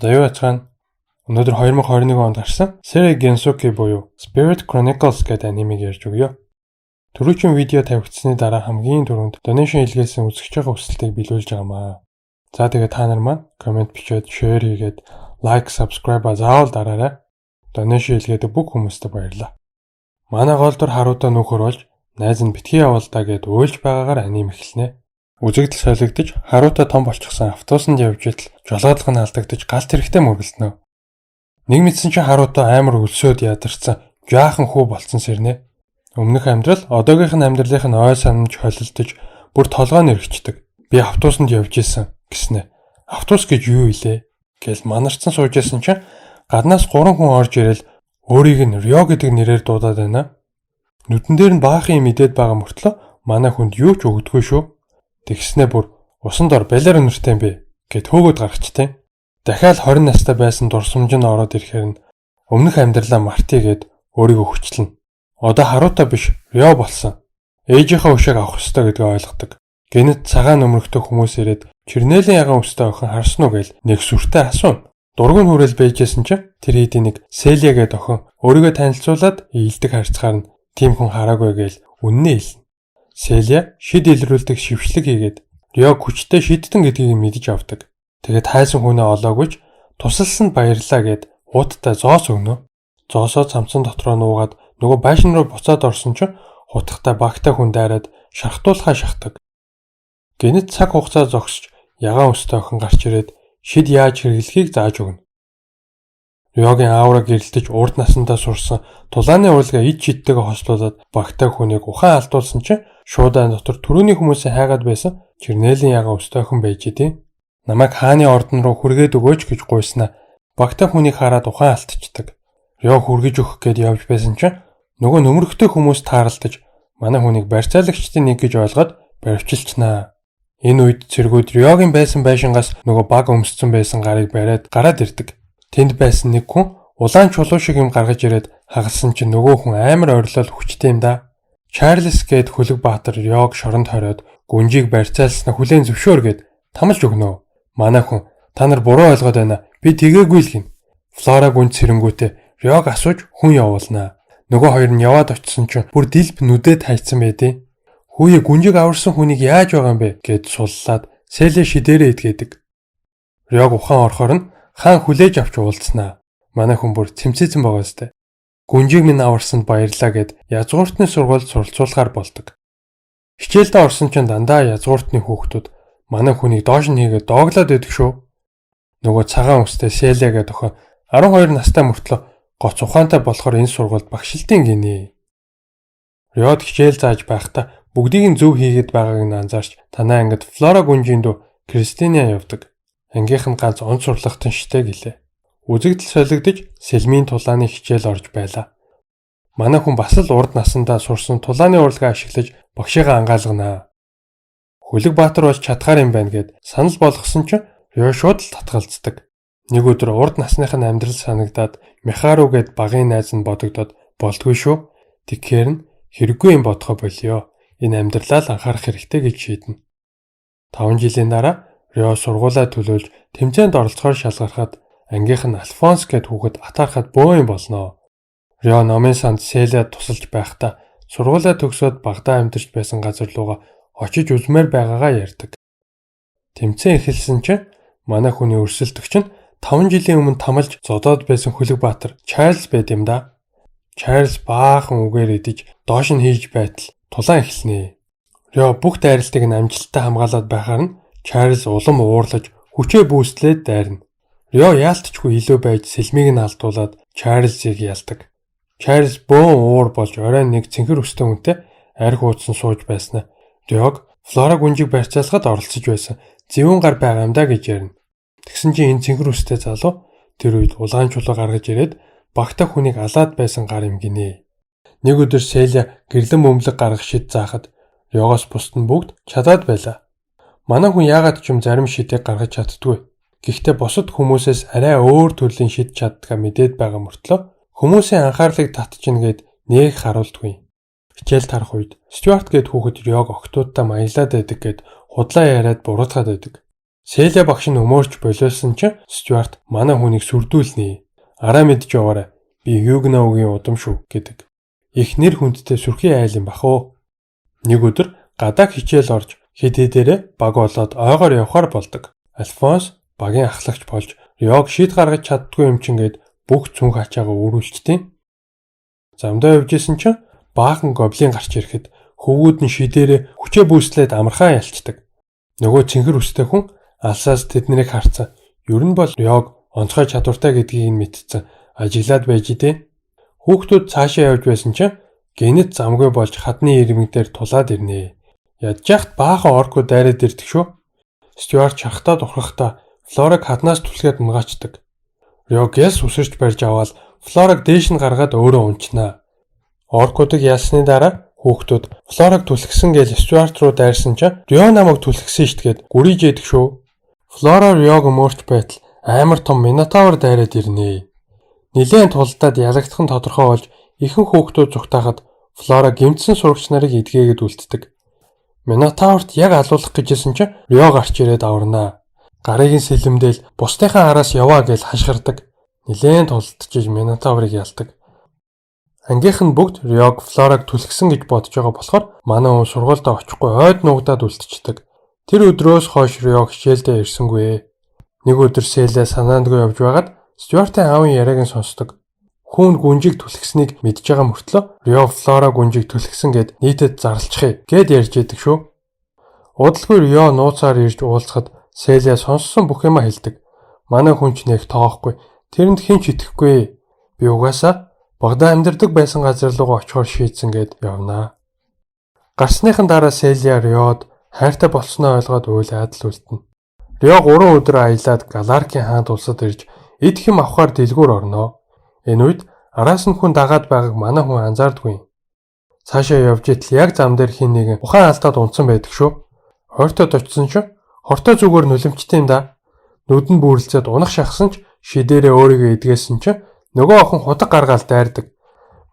За юу яцгаана? Өнөөдөр 2021 онд гарсан Seirei Gensuke буюу Spirit Chronicles гэдэг анимыг ярьж өгье. Түрүүчийн видео тавигдсаны дараа хамгийн түрүүнд donation илгээсэн үзэж байгаа хүсэлтийг биелүүлж байгаамаа. За тэгээ та нар маань комент бичээд, share хийгээд, like, subscribe заавал дараарай. Donation илгээдэг бүх хүмүүстээ баярлалаа. Манай голдор харуудаа нөхөр болж найз нь битгий явуулдаа гэд уйлж байгаагаар аним эхэлнэ. Үзэгдэл солигдож, харуута том болчихсон автобусанд явж идэл жолоодлого нь алдагдаж галт хэрэгтэй мөргөлднө. Нэг мэдсэн чинь харуута амар өлсөөд ядарсан, жаахан хүү болцсон сэрнэ. Өмнөх амьдрал одоогийнх нь амьдралынх нь ой санамж холилдож, бүр толгой нэрхчдэг. Би автобусанд явж исэн гэснэ. Автобус гэж юу илээ? Гэл манарцсан сууж исэн чинь гаднаас 3 хүн орж ирэл өөрийг нь Рио гэдэг нэрээр дуудаад байна. Нүдэн дээр нь баахан юм идээд байгаа мөртлөө манай хүнд юу ч өгдөггүй шүү. Тэгснэ бүр усан дор балер өнөртэй юм бэ гэд хөөгд гаргачтай. Дахиад 20 настай байсан дурсамж нь ороод ирэхээр нь өмнөх амьдралаа мартъя гэд өөрийгөө хүчлэн. Одоо харуута биш, Рио болсон. Ээжийнхээ өшөөг авах ёстой гэдгийг ойлгодог. Гэнэт цагаан нөмрөгтэй хүмүүс ирээд Чирнэлийн ягаан өстэй охин харсан уу гээл нэг сүртэй асуув. Дургуун хүрэл байжсэн чинь тэр хэдийн нэг Селия гэдэг охин өөрийгөө танилцуулаад ийдэг харцгаар нь тийм хүн хараагүй гээл үннээ хэлнэ. Селия шид илрүүлдэг шившлэг хийгээд Риог хүчтэй шидтэн гэдгийг мэдэж авдаг. Тэгээд хайсан хүнээ олоогүйч тусалсанд баярлаа гэд ууттай зоос өгнө. Зоосоо цамцсан дотроо нуугаад нөгөө байшин руу буцаад орсон чинь хутгатай багтай хүн дайраад шархтуулахаа шахдаг. Гэнэт цаг хугацаа зогсож ягаан өстэй охин гарч ирээд шид яаж хэрэглэхийг зааж өгнө. Риогийн аавра гэрэлтэж урд насандаа сурсан тулааны урлагаа ид шидтэйгээ хослуулад багтай хүнийг ухаан алдуулсан чинь шуудаан дотор түрүүний хүмүүсийн хайгаад байсан Чирнэлийн ягаан өстэй охин байж идэв. Намайг хааны ордон руу хүргээд өгөөч гэж гуйснаа багтай хүнийг хараад ухаан алдчихдаг. Рио хүргэж өгөх гээд явж байсан чинь нөгөө нөмрөгтэй хүмүүс таарлаж манай хүнийг барьцаалагчдын нэг гэж ойлгоод баривчилчнаа. Энэ үед цэргүүд Риогийн байсан байшингаас нөгөө баг өмссөн байсан гарыг бариад гараад ирдэг. Тэнд байсан нэг хүн улаан чулуу шиг юм гаргаж ирээд хагалсан чинь нөгөө хүн амар орилол хүчтэй юм да. Чарльз гээд хөлөг баатар Риог шоронд хориод гүнжийг барьцаалснаа хүлээн зөвшөөр гээд тамалж өгнө. Манай хүн та нар буруу ойлгоод байна. Би тэгээгүй л гин. Флора гүнж сэрэнгүүтээ Риог асууж хүн явуулнаа. Нөгөө хоёр нь яваад очисон чинь бүр дэлб нүдэд хайцсан байдیں۔ Хүүе гүнжиг аварсан хүнийг яаж байгаа юм бэ гэд суллаад Селия шидээрээ идгээдэг. Риог ухаан орохоор нь хаан хүлээж авч уулзнаа. Манай хүн бүр цэмцээсэн байгаа сте. Гүнжиг минь аварсанд баярлаа гэд язгууртны сургуульд суралцуулахаар болдог. Хичээлдээ орсон чинь дандаа язгууртны хүүхдүүд манай хүнийг доош нь хийгээд дооглоод байдаг шүү. Нөгөө цагаан үстэй Селия гэдэг охин 12 настай мөртлөө гоц ухаантай болохоор энэ сургуульд багшилтын гинэ. Риод хичээл зааж байхдаа бүгдийг нь зөв хийгээд байгааг нь анзаарч танай ангид Флора гүнжийн дүү Кристина явдаг. Ангийнх нь ганц он сурлагтан штэй гэлээ. Үзэгдэл солигдож сэлмийн тулааны хичээл орж байлаа. Манай хүн бас л урд насандаа сурсан тулааны урлагаа ашиглаж багшигаа ангаалганаа. Хөлөг баатар болж чадхаар юм байна гэд санал болгосон чинь Рио шууд л татгалздаг. Нэг өдөр урд насных нь амьдрал санагдаад Михару гэд багын найз нь бодогдоод болдгүй шүү. Тэгэхээр нь хэрэггүй юм бодохоо болио. Энэ амьдралаа л анхаарах хэрэгтэй гэж шийднэ. 5 жилийн дараа Рио сургуулаа төлөөлж тэмцээнд оролцохоор шалгарахад ангийнх нь Альфонс гэд хүүхэд атаархад бөө юм болно. Рио номын санд Селиад тусалж байхдаа сургуулаа төгсөөд багадаа амьдарч байсан газар руугаа очиж үзмээр байгаагаа ярьдаг. Тэмцээн эхэлсэн чинь манай хүний өрсөлдөгч нь 5 жилийн өмнө тамалж зодоод байсан хөлөг баатар Чарльз байд юм да. Чарльз баахан үгээр идэж доош нь хийж байтал тулаан эхэлнэ. Рио бүх дайралтыг нь амжилттай хамгаалаад байхаар нь Чарльз улам уурлаж хүчээ бүүстлээд дайрна. Рио яалтчгүй илүү байж сэлмийг нь алдуулаад Чарльзыг ялдаг. Чарльз бөөн уур болж оройн нэг цэнхэр өстэй хүнтэй арх уудсан сууж байснаа Риог Флора гүнжиг барьцаалахад оролцож байсан зэвүүн гар байгаа юм да гэж ярина. Тэгсэн чинь энэ цэнхэр өстэй залуу тэр үед улаан чулуу гаргаж ирээд багтаа хүнийг алаад байсан гар юм гинэ. Нэг өдөр Селия гэрлэн бөмбөлөг гаргах шид заахад Риогоос бусд нь бүгд чадаад байлаа. Манай хүн яагаад ч юм зарим шидийг гаргаж чаддгүй. Гэхдээ бусад хүмүүсээс арай өөр төрлийн шид чаддгаа мэдээд байгаа мөртлөө хүмүүсийн анхаарлыг татчихна гэд нэг харуулдаггүй. Хичээл тарах үед Стюарт гэд хүүхэд Риог октоодтай маялаад байдаг гэд худлаа яриад буруутгаад байдаг. Селия багш нь өмөрч болиулсан чинь Стюарт манай хүнийг сүрдүүлнэ. Араа мэдж яваарай. Би Югноугийн удам шүү гэдэг. Их нэр хүндтэй сүрхий айл юм бахoo. Нэг өдөр гадаа хичээл орж хэд хэдээрээ баг болоод ойгоор явхаар болдог. Альфонс багийн ахлагч болж Риог шийд гаргаж чаддгүй юм чингээд бүх цүнх ачаагаа өрүүлчихдээ. Замдаа явж исэн чинь баахан гоблин гарч ирэхэд хөвгүүд нь шидээрээ хүчээ бүүслээд амархан ялцдаг. Нөгөө цэнхэр үстэй хүн алсаас тэднийг харцсан. Ер нь бол Риог онцгой чадвартай гэдгийг нь мэдсэн. Ажиглаад байж дээ. Хүүхдүүд цаашаа явж байсан чинь гэнэт замгүй болж хадны ирмэг дээр тулаад ирнэ. Ядж яхад баахан оркууд дайраад ирдэг шүү. Стюарт чахтаа дурхахтаа Флораг хаднаас түлхээд унгаачдаг. Риог яс үсэрч барьж аваад Флораг дээш нь гаргаад өөрөө унчнаа. Оркуудыг ялсны дараа хүүхдүүд Флораг түлхсэн гэж Стюарт руу дайрсан чинь Рио намайг түлхсэн штгээд гүрийж яадаг шүү. Флора Риог мөрч байтал амар том Минотавр дайраад ирнэ. Нилээн тулдаад ялагдах нь тодорхой болж ихэнх хүүхдүүд зүгтаахад Флора гэмтсэн сурагч нарыг эдгээгээд үлддэг. Минотаврт яг алуулах гэжсэн чинь Рио гарч ирээд аварнаа. Гарыг нь сэлэмдээл бусдынхаа араас яваа гэж хашгирдаг. Нилээн тулдчихж Минотаврыг ялдаг. Ангийнх нь бүгд Риог Флораг түлхсэн гэж бодож байгаа болохоор манай хүн сургуультай очихгүй ойд нуугдаад үлдчихдэг. Тэр өдрөөс хойш Риог хичээлдээ ирсэнгүй. Нэг өдөр Селия санаандгүй явж байгаад Стюартын аавын яриаг нь сонсдог. Хүүнд гүнжиг түлхсэнийг мэдж байгаа мөртлөө Рио Флора гүнжиг түлхсэн гэд нийтэд зарлчихъя гэд ярьж идэг шүү. Удалгүй Рио нууцаар ирж уулзахад Селия сонссон бүх юма хэлдэг. Манай хүн ч нэг тоохгүй. Тэрэнд хэн ч итгэхгүй. Би угаасаа багада амьдардаг байсан газар руу очихоор шийдсэн гэд явнаа. Гарсныхан дараа Селия Риод хайртай болсноо ойлгоод уйлаад л үлдэнэ. Рио 3 өдөр аялаад Галаркийн хаант улсад ирж эд хэм авахар дэлгүүр орноо. Энэ үед араас нь хүн дагаад байгааг манай хүн анзаардгүй. Цаашаа явж итэл яг зам дээр хин нэгэн ухаан алдаад унтсан байдаг шүү. Хойртод очисон ч хортой зүгээр нулимчтай юм да. Нүд нь бүрэлцээд унах шахсан ч шидээрээ өөрийгөө эдгээсэн ч нөгөө охин худаг гаргаал дайрдаг.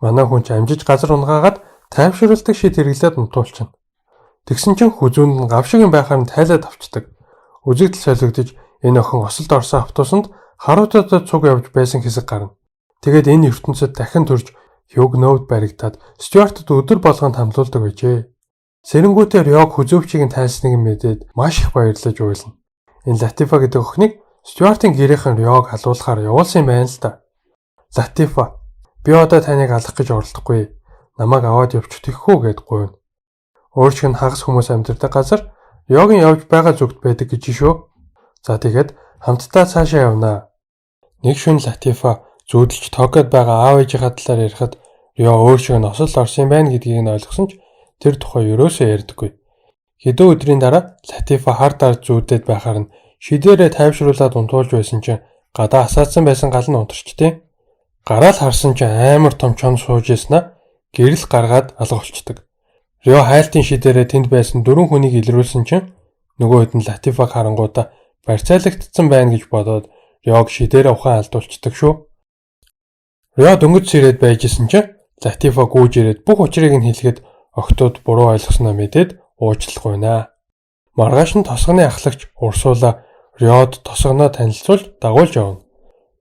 Манай хүн ч амжиж газар унгаагаад тайвшруулдаг шид хэрэглээд унтуулчихна. Тэгсэн чинь хүзүүнд нь гав шиг юм байхаар нь тайлаад авчдаг. Үзэгдэл солигдож энэ охин осолд орсон автобусанд харуудад цуг явж байсан хэсэг гарна. Тэгээд энэ ертөнцид дахин төрж Югноуд баригдаад Стюартад өдөр болгонд хамлуулдаг байжээ. Сэрэнгүүтээ Риог хүзүүвчийг нь тайлсныг мэдээд маш их баярлаж уйлна. Энэ Латифа гэдэг охиныг Стюартын гэрийнхэн Риог халуулахаар явуулсан юм байна л да. Латифа, би одоо таныг алах гэж оролдохгүй. Намайг аваад явчих тэхүү гэд гуйна. Өөрчлөн хагас хүмүүс амьдардаг газар Риогийн явж байгаа зүгт байдаг гэж шүү. За тэгээд хамтдаа цаашаа явнаа. Нэг шөнө Латифа зүүдэлж Токиод байгаа аав ээжийнхаа талаар ярихад Рио өөршөө нь осол орсон юм байна гэдгийг нь ойлгосон ч тэр тухай ерөөсөө ярьдаггүй. Хэдэн өдрийн дараа Латифа хар дарж зүүдэд байхаар нь шидээрээ тайвшруулад унтуулж байсан чинь гадаа асаацсан байсан гал нь унтарчтэй. Гараал харсан чинь амар том чон сууж яснаа гэрэл гаргаад алга болчдөг. Рио хайлтын шидээрээ тэнд байсан 4 хүнийг илрүүлсэн чинь нөгөө хэд нь Латифаг харангуудаа барьцаалагдсан байна гэж бодоод Риог шидээрээ ухаан алдуулцдаг шүү. Рио дөнгөж сэрээд байжсэн чинь Латифа гүйж ирээд бүх учрыг нь хэлэхэд охтууд буруу ойлгосноо мэдээд уучлах гуйнаа. Маргааш нь тосгоны ахлагч урсуула Риод тосгоноо танилцуулж дагуулж явна.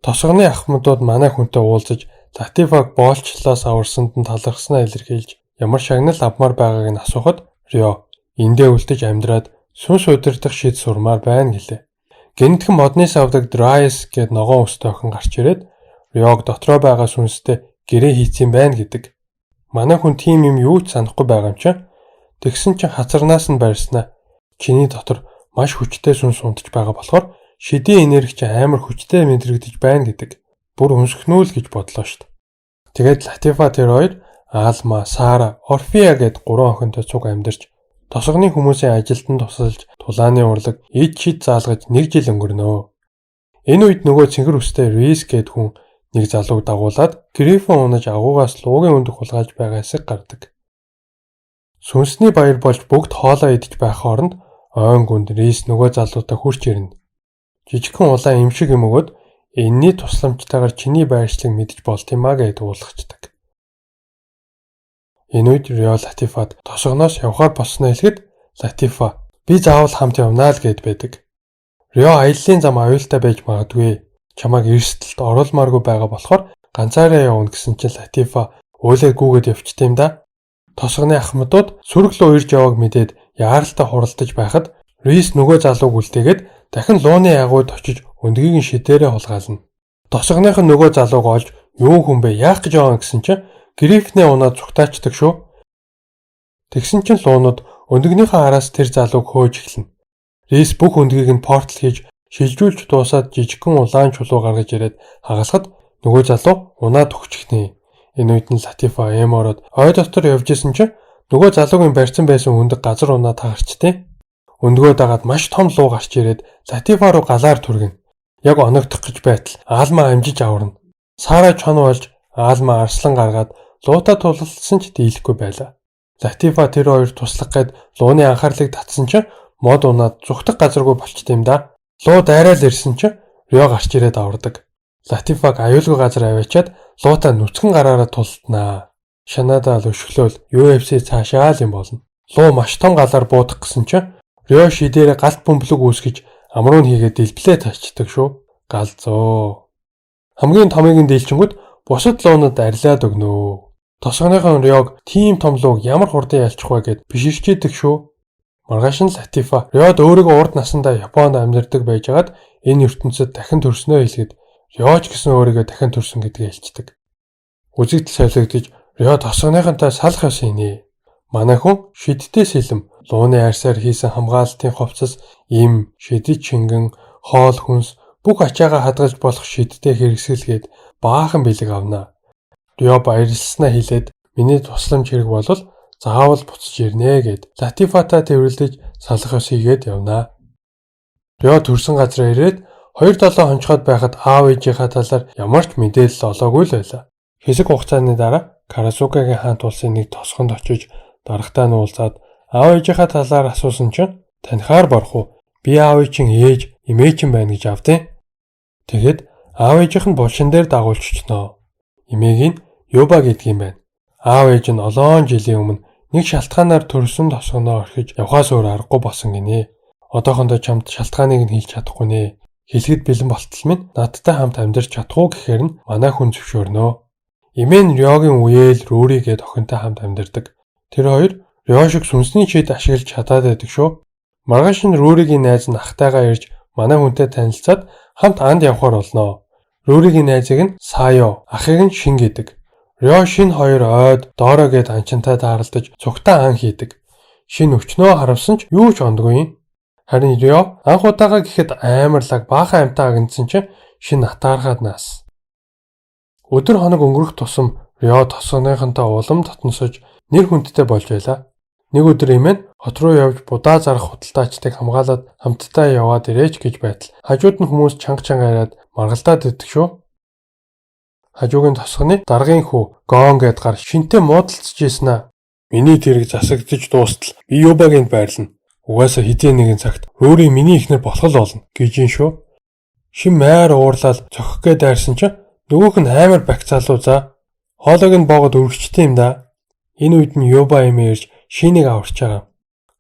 Тосгоны ахмадууд манай хүнтэй уулзаж Латифаг боолчлоос аварсанд нь талархснаа илэрхийлж ямар шагнал авмаар байгааг нь асуухад Рио эндээ үлдэж амьдраад сүнс удирдах шид сурмаар байна гэлээ. Гэнэтхэн моднээс авдаг Драйс гэд ногоон өстэй охин гарч ирээд Риог дотроо байгаа сүнстэй гэрээ хийцэн байна гэдэг. Манай хүн тийм юм юу ч санахгүй байгаа юм чинь. Тэгсэн чинь хацарнаас нь барьснаа. Чиний дотор маш хүчтэй сүнс унтж байгаа болохоор шидийн энерги амар хүчтэй мэдрэгдэж байна гэдэг. Бүр өнсгнүүл гэж бодлоо шүү дээ. Тэгээд Латифа тэр хоёр Алма, Сара, Орфия гэд 3 охинтой цуг амьдарч тосгоны хүмүүсийн ажилтан тусалж тулааны урлаг ид шид заалгаж 1 жил өнгөрнөө. Энэ үед нөгөө цэнгэр үстэй Рис гэд хүн нэг залууг дагуулад Грифон унаж агуугаас луугийн өндөх хулгайлж байгаа хэсэг гардаг. Сүнсний баяр болж бүгд хоолоо идэж байх хооронд ойн гүнд Рис нөгөө залуутай хурч ирнэ. Жижигхэн улаан юм шиг юм өгөөд энэний тусламжтайгаар чиний байршлыг мэдж болт юмаа гэж уулгачдаг. Энэ үед Рио Латифад тосгоноос явхаар болсноо хэлэхэд Латифа би заавал хамт явнаа л гэд байдаг. Рио аяллаа зам аюултай байж магадгүй. Чамайг эрсдэлд оруулмааргүй байгаа болохоор ганцаараа явна гэсэн чинь Латифа уйлаа гүгээд явчт юм да. Тосгоны ахмадууд сүрглөө ирж явааг мэдээд яаралтай хуралдаж байхад Рис нөгөө залууг үлдээгээд дахин лууны агууд очиж өндгийг нь шидээрээ хулгаална. Тосгоных нь нөгөө залууг олж юу хүн бэ яах гэж байгаа гэсэн чинь Грифнээ унаад цухтаачдаг шүү. Тэгсэн чинь луунууд өндгийнхээ араас тэр залууг хөөж эхэлнэ. Рис бүх өндгийг нь портал хийж шилжүүлж дуусаад жижигхэн улаан чулуу гаргаж ирээд хагалахад нөгөө залуу унаад өгчихнэ. Энэ үед нь Латифа эмороод ой дотор явж исэн чинь нөгөө залуугийн барьсан байсан өндөг газар унаад тагарчтээ. Өндгөө дагаад маш том луу гарч ирээд Латифа руу галаар түргэн. Яг оногдох гэж байтал Аалмаа амжиж аварна. Сара чон болж Аалмаа арслан гаргаад луута тулалсан ч дийлэхгүй байлаа. Латифа тэр хоёр туслах гээд лууны анхаарлыг татсан чинь мод унаад зүхтах газаргүй болчт юм да. Луу дайраал ирсэн чинь Рио гарч ирээд авардаг. Латифаг аюулгүй газар аваачаад луута нүцгэн гараараа тултнаа. Шанада л өшгөлөөл UFC цаашаа л юм болно. Луу маш том галаар буудах гэсэн чинь Рио шидээрээ галт бөмбөлөг үүсгэж амруу хийгээд дэлблээ тачдаг шүү. Галзуу. Хамгийн томыг нь дийлчингүүд бусад луунууд арилаад өгнө. Тосгоныхон Риог тийм том лууг ямар хурдан ялчих вэ гэд биширчээдэг шүү. Маргааш нь Латифа Риод өөрийгөө урд насандаа Японд амьдардаг байжгаад энэ ертөнцид дахин төрснөө хэлгээд Риоч гэсэн өөрийгөө дахин төрсөн гэдгийг хэлцдэг. Үзэгдэл солигдож Рио тосгоныхонтой салах ёсийнэ. Манай хүн шиддээс илэм лууны арьсаар хийсэн хамгаалалтын хувцас, им, шидэж шингэн, хоол хүнс бүх ачаагаа хадгалж болох шиддээ хэрэгсэлгээд баахан бэлэг авнаа. Рио баярлснаа хэлээд миний тусламж хэрэг болвол заавал буцаж ирнэ гэд Латифатай тэрвэрлэж салах ёс хийгээд явнаа. Рио төрсэн газараа ирээд 2-7 хонцгоод байхад аав ээжийнхаа талаар ямар ч мэдээлэл олоогүй л байлаа. Хэсэг хугацааны дараа Карасукагийн хаант улсын нэг тосгонд очиж дарагтаа нуулзаад аав ээжийнхаа талаар асуусан чинь танихаар борох уу? Би аав ээжийн ээж, эмээчин байна гэж авдیں۔ Тэгэд аав ээжийнх нь булшин дээр дагуулчихноо. Эмээг нь Юба гэдгийм байна. Аав ээж нь олон жилийн өмнө нэг шалтгаанаар төрсөн тосгоноо орхиж явхаас өөр аргагүй болсон гинэ. Одоохондоо чамд шалтгааныг нь хэлж чадахгүй нэ. Хэлэхэд бэлэн болтол минь надтай хамт амьдарч чадахгүй гэхээр нь манай хүн зөвшөөрнөө. Эмээ нь Риогийн үеэл Рүүри гээд охинтой хамт амьдардаг. Тэр хоёр Рио шиг сүнсний чид ашиглаж чадаад байдаг шүү. Маргааш нь Рүүригийн найз нь ахтайгаа ирж манай хүнтэй танилцаад хамт анд явхаар болноо. Рүүригийн найзыг нь Саяо, ахыг нь Шин гэдэг. Рио Шин хоёр ойд Доро гээд анчинтай тааралдаж цугтаа ан хийдэг. Шин өчнөө харамсан ч юу ч ондгүй юм. Харин Рио анх удаага гэхэд амарлаг баахан амтаа агнцсан чинь Шин атаархаад наас. Өдөр хоног өнгөрөх тусам Рио тосгоныхонтой улам дотносож нэр хүндтэй болж байлаа. Нэг өдөр имэн хот руу явж будаа зарах худалдаачдыг хамгаалаад хамтдаа яваад ирээч гэж байтал хажууд нь хүмүүс чанга чанга яриад маргалдаад иддэг шүү. Хажуугийн тосгоны даргын хүү Гон гэд гар Шинтэй муудалцж ийсэн аа. Миний тэрэг засагдж дуустал би Юбагийн байрлана. Угаасаа хэдийн нэгэн цагт Рүүри миний ихнэр болох л болно гэж юм шүү. Шин майр уурлал цохих гээд дайрсан чинь нөгөөх нь амар багцаалуу за. Хоолойг нь боогод өргөчтэй юм да. Энэ үед нь Юба эмээ ирж Шинийг аварч байгаа.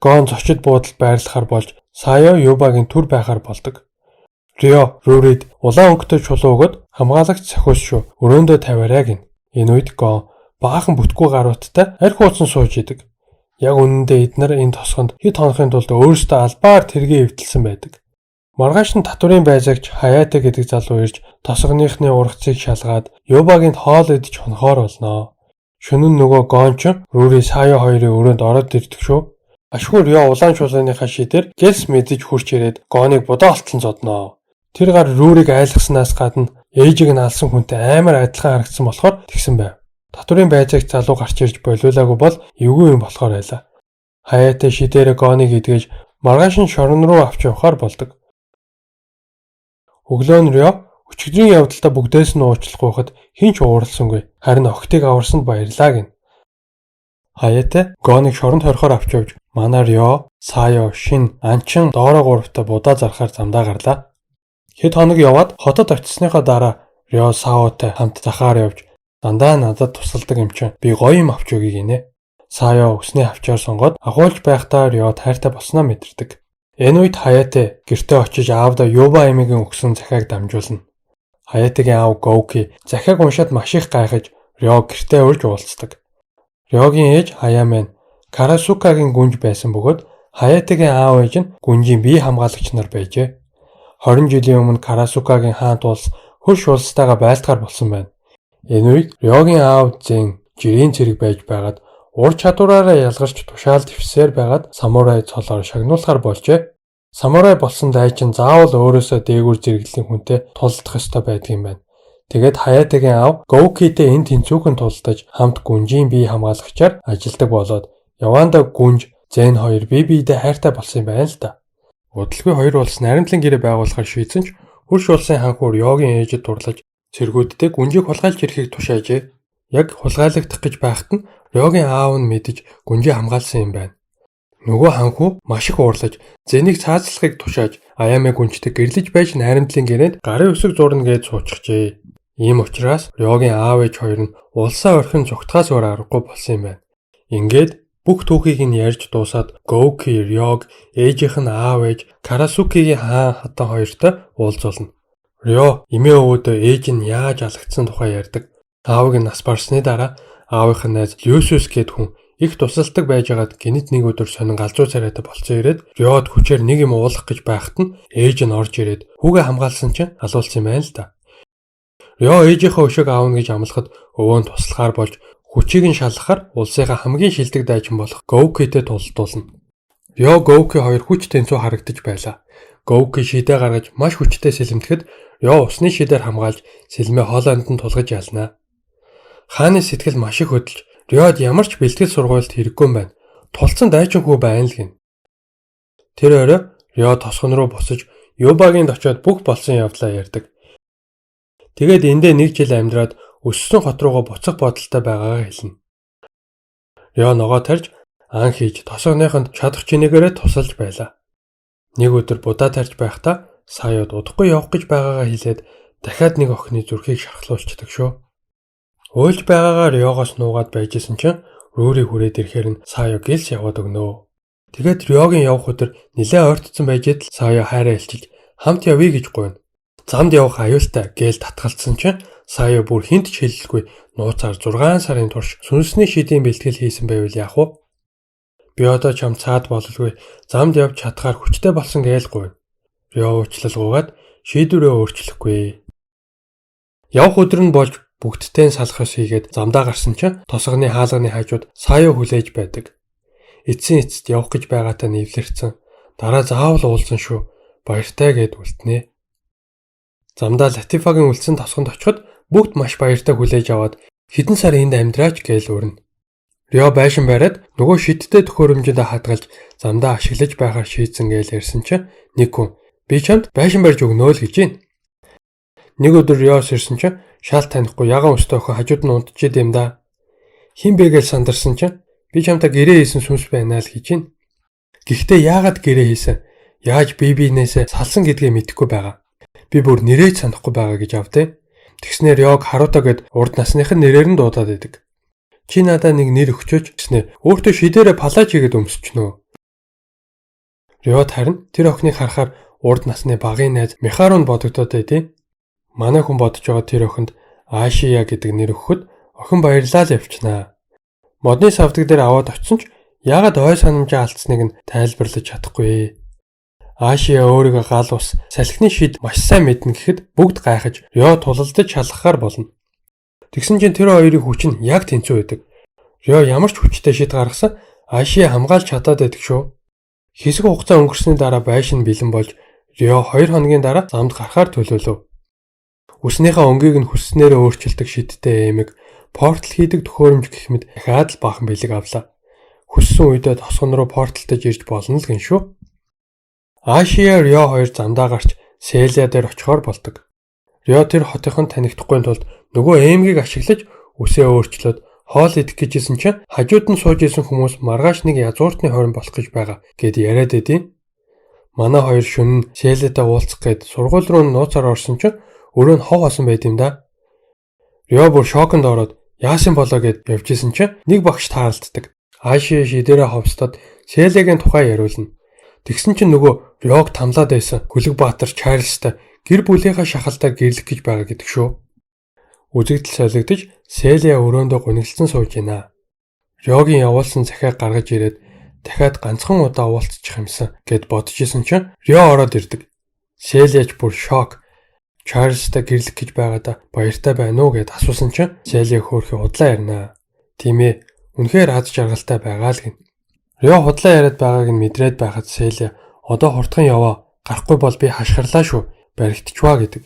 Гон зочид буудалд байрлахаар болж Саяо Юбагийн түр байхаар болдог. Рио Рүүрид улаан өнгөтэй чулуу өгöd хамгаалагч сахиус шүү. Өрөөндөө тавиараа гин. Энэ үед Гон баахан бүтггүй гарууттай арх ууцсан сууж идэг. Яг үнэндээ эднэр энэ тосгонд хэд хонохын тулд өөрсдөө албаар тэргээ эвдэлсэн байдаг. Маргааш нь татврын байзаагч Хаяата гэдэг залуу ирж тосгоныхны ургацыг шалгаад Юбагийн хоол идэж хонохоор болноо. Шөнө нь нөгөө Гонч Рүүри Саяо хоёрын өрөөнд ороод ирдэг шүү. Ашгүй Рио улаан чулууныхаа шидээр гэлс мэдэж хурч ирээд Гоныг будаа олтлон зодноо. Тэр гар Рүүрийг айлгснаас гадна ээжийг нь алсан хүнтэй амар адилхан харагдсан болохоор тэгсэн байв. Татврын байцаагч залуу гарч ирж болиулаагүй бол эвгүй юм болохоор байлаа. Хаяата шидээрээ Гоныг идгэж маргааш нь шорон руу авч явахаар болдог. Өглөө нь Рио өчигдрийн явдалтай бүгдээс нь уучлах байхад хэн ч ууралсангүй. Харин охтыг аварсанд баярлаа гин. Хаяата Гоныг шоронд хорихоор авч явж манай Рио, Саяо, Шин, Анчин, Доро гуравтай будаа зархаар замдаа гарлаа. Хэд хоног яваад хотод очисныхаа дараа Рио Саотой хамт захаар явж дандаа надад тусалдаг юм чинь би гоё юм авч өгье гинэ. Саяо өсний авчаар сонгоод агуулж байхдаа Рио тайртай болсноо мэдэрдэг. Энэ үед Хаяате гэртээ очиж аавда Юба эмигийн өгсөн захиаг дамжуулна. Хаятигийн аав Гоуки захиаг уншаад маш их гайхаж Рё гэртээ урьж уулздаг. Рёгийн ээж Хаямен Карасукагийн гүнж байсан бөгөөд Хаятигийн аав ээж нь гүнжийн бие хамгаалагч нар байжээ. 20 жилийн өмнө Карасукагийн хаант улс хөрш улстайгаа байлдахаар болсон байна. Энэ үед Рёгийн аав Зэн жирийн цэрэг байж байгаад ур чадвараараа ялгарч тушаал дэвсээр байгаад самурай цолоор шагнуулахар болжээ. Самурай болсон дайчин заавал өөрөөсөө дээгүүр зэрэглэлийн хүнтэй тулдах ёстой байдаг юм байна. Тэгээд Хаятигийн аав Гоукитэй энэ тэнцүүхэн тулдаж хамт гүнжийн бие хамгаалагчаар ажилдаг болоод явандаа гүнж Зэн хоёр бие биедээ хайртай болсон юм байна л да. Удалгүй хоёр улс найрамдлан гэрээ байгуулахаар шийдсэн ч хөрш улсын ханхуур Рёгийн ээжэд дурлаж цэргүүдтэй гүнжийг хулгайлж ирэхийг тушаажээ. Яг хулгайлагдах гэж байхад нь Рёгийн аав нь мэдэж гүнжийг хамгаалсан юм байна. Нөгөө ханхүү маш их уурлаж Зэнийг цаазлахыг тушааж Аяме гүнжтэй гэрлэж байж найрамдлын гэрээнд гарын үсэг зурна гэж суучихжээ. Ийм учраас Рёгийн аав ээж хоёр нь улсаа орхин зүгтгаас өөр аргагүй болсон юм байна. Ингээд бүх түүхийг нь ярьж дуусаад Гоуки, Рёг, ээжийнх нь аав ээж Карасукигийн хаан хатан хоёртой уулзуулна. Рё эмээ өвөдөө ээж нь яаж алагдсан тухай ярьдаг. Аавыг нь нас барсны дараа аавынх нь найз Люсиус гээд хүн их тусалдаг байжгаад гинэт нэг өдөр сонин галзуу царайтай болцсон ирээд Рёд хүчээр нэг юм уулах гэж байхад нь ээж нь орж ирээд хүүгээ хамгаалсан чинь алуулсан юм байна л да. Рё ээжийнхээ өшөөг аавна гэж амлахад өвөө нь туслахаар болж хүчийг нь шалгахаар улсынхаа хамгийн шилдэг дайчин болох Гоукитэй тулдуулна. Рё Гоуки хоёр хүч тэнцүү харагдаж байлаа. Гоуки шидэ гаргаж маш хүчтэй сэлэмдэхэд Рё усны шидээр хамгаалж сэлмээ хоолойнд нь тулгаж ялнаа. Хааны сэтгэл маш их хөдөлж Рёд ямар ч бэлтгэл сургуульд хэрэггүй юм байна. Тулцсан дайчин хүү байна л гин. Тэр орой Рё тосгон руу босож Юбагинд очиод бүх болсон явдлаа ярьдаг. Тэгээд эндээ нэг жил амьдраад өссөн хот руугаа буцах бодолтой байгаагаа хэлнэ. Рё ногоо тарьж ан хийж тосгоныхонд чадах чинээгээрээ тусалж байлаа. Нэг өдөр будаа тарьж байхдаа Саяод удахгүй явах гэж байгаагаа хэлээд дахиад нэг охины зүрхийг шархлуулчихдаг шүү. Уйлж байгаагаар Рёгоос нуугаад байжсэн чинь рүүрийг хүрээд ирэхээр нь Саяо гэлс яваад өгнөө. Тэгээд Рёгийн явах өдөр нэлээд ойртсон байжээд л Саяо хайраа илчилж хамт явъя гэж гуйна. Замд явах аюултай гээл татгалцсан чинь Саяо бүр хинт ч хэлэлгүй нууцаар 6 сарын турш сүнсний шидийн бэлтгэл хийсэн байвал яах вэ? Би одоо чам цаад бололгүй замд явж чадхаар хүчтэй болсон гээл гуйна. Рё уучлалгүйгээд шийдвэрээ өөрчлөхгүй. Явах өдөр нь болж бүгдтэй салах ёс хийгээд замдаа гарсан чинь тосгоны хаалганы хажууд Саяо хүлээж байдаг. Эцсийн эцэст явах гэж байгаатай нэвлэрсэн. Дараа заавал уулзсан шүү. Баяртай гэд үлднэ. Замдаа Латифагийн үлдсэн тосгонд очиход бүгд маш баяртай хүлээж аваад хэдэн сар энд амьдраач гээл өрнө. Рё байшин бариад нөгөө шидтэй төхөөрөмжөндөө хадгалж замдаа ашиглаж байхаар шийдсэн гээл ярьсан чинь нэг хүн би чамд байшин барьж өгнөө л гэж байна. Нэг өдөр Рёс ирсэн чинь шал танихгүй ягаан өстой охин хажууд нь унтчихэд юм да. Хин бэ гэж сандарсан чинь би чамтай гэрээ хийсэн сүнс байна л гэж байна. Гэхдээ яагаад гэрээ хийсэн? Яаж биенээсээ салсан гэдгээ мэдэхгүй байгаа. Би бүр нэрээ санахгүй байгаа гэж авдээ. Тэгснээр Рёг Харуто гэд урд насных нь нэрээр нь дуудаад идэг. Чи надаа нэг нэр өгчөөч гэснээр өөртөө шидээрээ палаж хийгээд өмсчнөө. Рёд харин тэр охиныг харахаар урд насны багын найз Михарун бодогдоод байдیں۔ Манай хүн бодож байгаа тэр охинд Ашия гэдэг нэр өгөхөд охин баярлаа л явчихнаа. Модны савдаг дээр аваад очсон ч яагаад ой санамжаа алдсныг нь тайлбарлаж чадахгүй. Ашия өөрийгөө гал ус салхины шид маш сайн мэднэ гэхэд бүгд гайхаж Рё тулалдаж шалгахаар болно. Тэгсэн чинь тэр хоёрын хүч нь яг тэнцүү байдаг. Рё ямар ч хүчтэй шид гаргасан Ашия хамгаалж чадаад байдаг шүү. Хэсэг хугацаа өнгөрсний дараа байшин бэлэн болж Рё 2 хоногийн дараа замд гарахаар төлөвлөв. Үснийхээ өнгийг нь хүсснээрээ өөрчилдөг шидтэй эмэг портал хийдэг төхөөрөмж гэх мэт дахиад л баахан бэлэг авлаа. Хүссэн үедээ тосгон руу порталтаж ирж болно л гин шүү. Ашия Рё хоёр замдаа гарч Селя дээр очихоор болдог. Рё тэр хотынхон танихдахгүй тулд нөгөө эмгийг ашиглаж үсээ өөрчлөөд хоол идэх гэжсэн чинь хажууд нь сууж исэн хүмүүс маргааш нэг язгууртны хорин болох гэж байгаа гэд яриад идэв. Манай хоёр шөнө Селятай уулзах гээд сургууль руу нууцаар орсон чинь өрөө нь хов хасан байд юм да. Рё бүр шоконд ороод яасан болоо гэд явжсэн чинь нэг багш таалддаг. Ашия шидээрээ ховстод Селягийн тухай яриулна. Тэгсэн чинь нөгөө Рёг тамлаад байсан Хөлөг Баатар Чарльзтай гэр бүлийнхаа шахалтаар гэрлэх гэж байгаа гэдэг шүү. Үзэгдэл солигдож Селия өрөөндөө гуниглсан сууж байна. Рёгийн явуулсан захиаг гаргаж ирээд дахиад ганцхан удаа уулзчих юмсан гэд бодож исэн чинь Рё ороод ирдэг. Селияч бүр шок. Чарльзтай гэрлэх гэж байгаадаа баяртай байна уу гэд асуусан чинь Селия хөөрхи удлаа ярина. Тийм ээ, үнэхээр аз жаргалтай байгаа л гин. Рё худлаа яриад байгааг нь мэдрээд байхад Селия одоо хурдхан яваа. Гарахгүй бол би хашгирлаа шүү. Баригдчихваа гэдэг.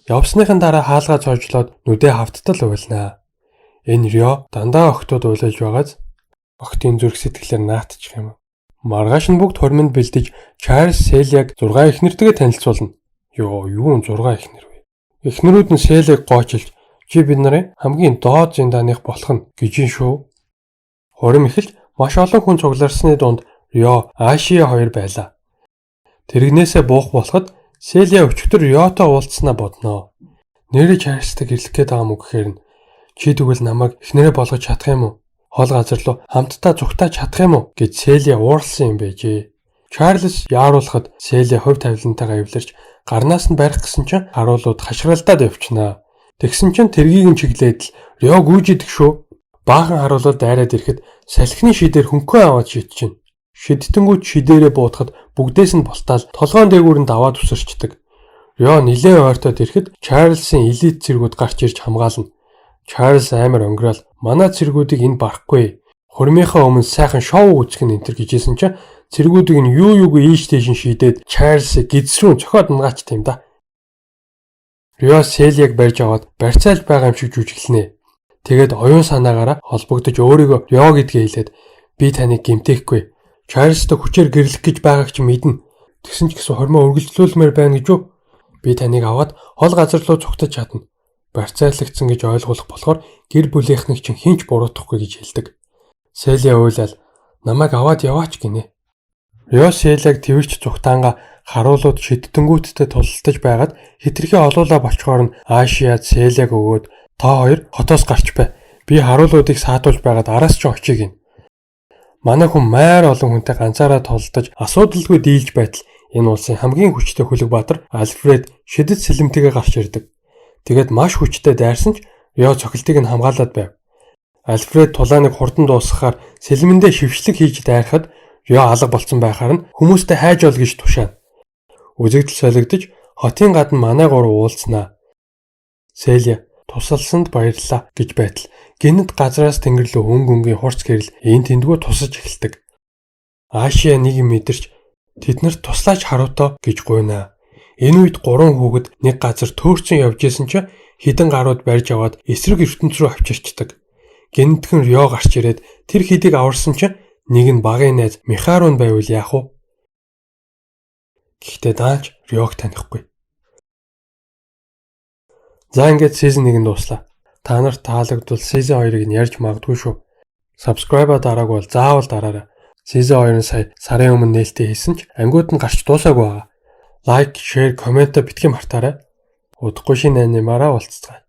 Явсныхан дараа хаалгаа цоожлоод нүдээ хавттал уйлнаа. Энэ Рё дандаа охтууд уйлаж байгааз охтын зүрх сэтгэлээр наатчих юм. Маргааш нь бүгд хормонд бэлдэж Чарльз Селияг 6 эхнэртэйгээ танилцуулна. Юу 6 эхнэр вэ? Эхнэрүүд нь Селийг гоочилж чи бид нарын хамгийн доод зинданых болох нь гэж шүү. Хорим эхэлж маш олон хүн цугларсны дунд Рё Ашия хоёр байлаа. Тэрэгнээсээ буух болоход Селия өчигдөр Рётой уулзснаа бодноо. Нэрээ Чарльзтай гэрлэх гээд байгаа мө гэхээр нь чи тэгвэл намайг эхнэрээ болгож чадах юм уу? Хол газар руу хамтдаа зүгтааж чадах юм уу гэж Селия ууралсан юм байжээ. Чарльз яаруулахад Селия хувь тавилантайгаа эвлэрч гарнаас нь барих гэсэн чинь харуулууд хашгиралдаад явчихнаа. Тэгсэн чинь тэргийг нь чиглээд л Рё гүйж идэх шүү. Баахан харуулууд дайраад ирэхэд салхины шидээр хөнхөө аваад шидчихнэ. Шидтэнгүүд шидээрээ буутахад бүгдээс нь бултаал толгоон дээгүүр нь даваад үсэрчдэг. Рё нилээн ойртоод ирэхэд Чарльзын элит цэргүүд гарч ирж хамгаална. Чарльз амар өнгөрөөл манай цэргүүдийг энэ барахгүй. Хурмынхаа өмнө сайхан шоу үзэх нь энтер гэжсэн чинь цэргүүдийг нь юуг ийш тийш шийдээд Чарльз гидсрүүн цохоод нагаач тийм да. Рё Селияг барьж аваад барьцаалж байгаа юм шиг жүжиглэнэ. Тэгээд оюун санаагаараа холбогдож өөрийгөө Рё гэдгээ хэлээд би таныг гэмтээхгүй. Чарльзтай хүчээр гэрлэх гэж байгааг чи мэднэ. Тэгсэн ч гэсэн хормоо өргөлжлүүлмээр байна гэж юу? Би таныг аваад хол газар руу цугтаж чадна. Барьцаалагдсан гэж ойлгох болохоор гэр бүлийнхнийг чинь хинч буруутгахгүй гэж хэлдэг. Селия уйлал намайг аваад яваач гинэ. Рё Селияг твэрч цугтаанга харуулууд шидтэнгүүттэй тулалтаж байгаад хитрхи олуулаа болчхоор нь Ашия Селияг өгөөд та хоёр хотоос гарч бай. Би харуулуудыг саатуулж байгаад араас ч очие гин. Манай хүн майр олон хүнтэй ганцаараа тулалтаж асуудалгүй дийлж байтал энэ улсын хамгийн хүчтэй Хөлөг Баатар Альфред шидэт сэлэмтэйгээ гарч ирдэг. Тэгээд маш хүчтэй дайрсан ч Рё цохилтыг нь хамгаалаад байв. Альфред тулааныг хурдан дуусгахаар сэлмэндээ шившлэг хийж дайрахад Рё алга болцсон байхаар нь хүмүүстэй хайж ол гэж тушаана. Үзэгдэл солигдож хотын гадна манай гурав уулзнаа. Селия тусалсанд баярлалаа гэж байтал гинэд газраас тэнгэр лөө өнгөнгийн хурц гэрэл энэ тэндгүү тусаж эхэлдэг. Ашия нэг юм мэдэрч тэднэрт туслаач харуутаа гэж гуйнаа. Энэ үед 3 хүүхэд нэг газар төөрцөн явж исэн чинь хідэн гарууд барьж аваад эсрэг ертөнц рүү авчирчдаг. Гинэтхэн Рё гарч ирээд тэр хідийг аварсан чинь нэг нь багын найз Михарун байвал яах вэ? Гэхдээ даанч Рёг танихгүй. За ингээд season 1 дуслаа. Та нарт таалагдвал season 2-ыг нь ярьж магадгүй шүү. Subscribe-а дараагүй бол заавал дараарай. Season 2 нь сая сарын өмнө нээлттэй хийсэн ч ангиуд нь гарч дуусаагүй байгаа. Лайк, шеэр, коммент битгий мартаарай. Удахгүй шинэ анимаараа уулзцгаая.